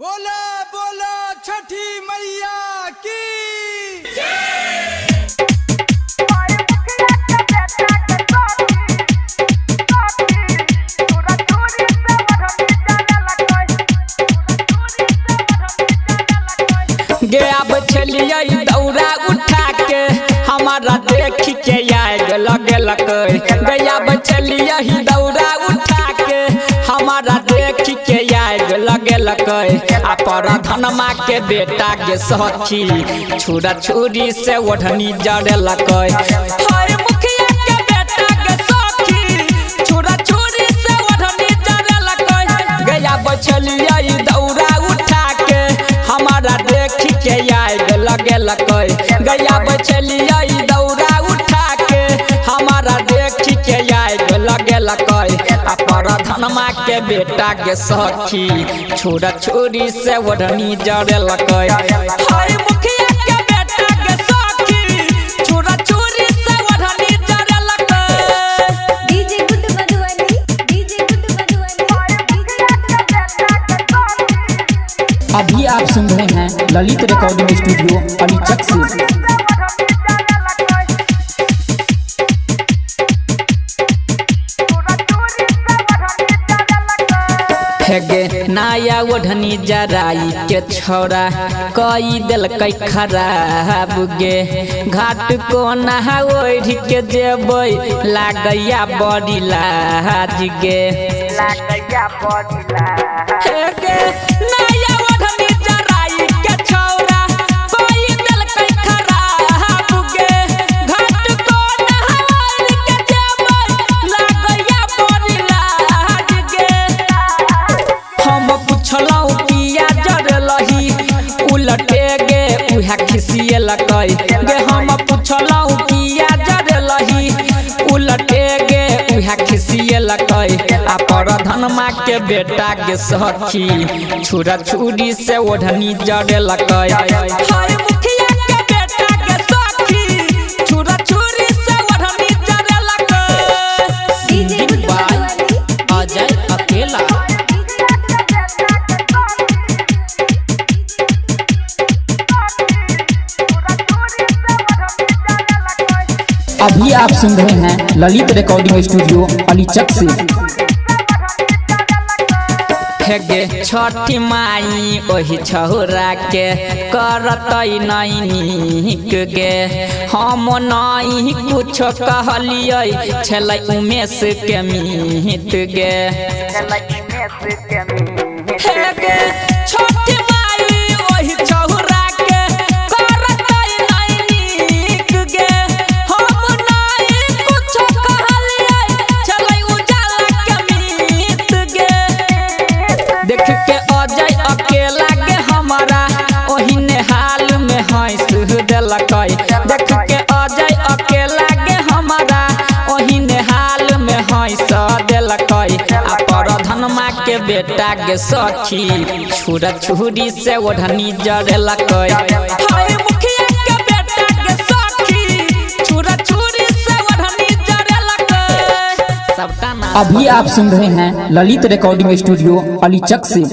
बोला बोला छठी मैया की गे अब चलिए दौरा उठा के हमारा देख के आग लगे गे अब चलिए दौरा उठा के हमारा देख के आग लगे आ पर धनमा के बेटा के सखी छुरा छुरी से ओढ़नी जड़े मुखिया के बेटा के सखी छुरा छुरी से ओढ़नी जड़े गे अब चलिए दौरा उठा के हमारा देख के आग लगे गया बचलिए दौरा उठा के हमारा देख के आग लगे आ पर धनमा के बेटा के सखी छुरा छुरी से ओढ़नी जड़े मुखिया के बेटा के सखी छुरा छुरी से ओढ़नी जड़े डीजे गुड मधुबनी अभी आप सुन रहे हैं ललित रिकॉर्डिंग स्टूडियो अलीचक से। फेगे नया ओढ़नी जराई के छोरा कई दिल खराब गे घाट को नहा ओढ़ के जेबै लागैया बड़ी लाज गे फेगे नया ओढ़नी जराई के छोरा कई दिल खराब गे घाट को नहा ओढ़ के जेबै लागैया बड़ी लाज गे हम पुछलौ किया जरलही उलटे गे उहा खिसियल गे हम पुछलौ किया जरलही उलटे गे उहा खिसियल आ पर धनमा के बेटा के सखी छुरा छुरी से ओढ़नी जड़े मुखिया के बेटा के सखी छुरा छुरी से ओढ़नी जड़े डीजे गुड मधुबनी अजय अकेला। अभी आप सुन रहे हैं ललित रिकॉर्डिंग स्टूडियो अलीचक से। फेगे छठी माई ओही छहुरा के करतई नहीं नीक गे हम नहीं कुछ कहलिए छलै उमेश के मीत गे फेगे छठी माई ओही छहुरा के करतई नहीं नीक गे हम नहीं कुछ कहलिए छलै उजाला के मीत गे देख के अजय अकेला के हमारा ओहिने हाल में हंस देलक देख के अजय अकेला के हमारा ओहिने हाल में हंस देलक आ पर धनमा के बेटा के सखी छुरा छुरी से ओढ़नी जड़े मुखिया के बेटा के सखी छुरा छुरी से ओढ़नी जड़े सबटा ना अभी आप सुन रहे हैं ललित रिकॉर्डिंग स्टूडियो अलीचक से।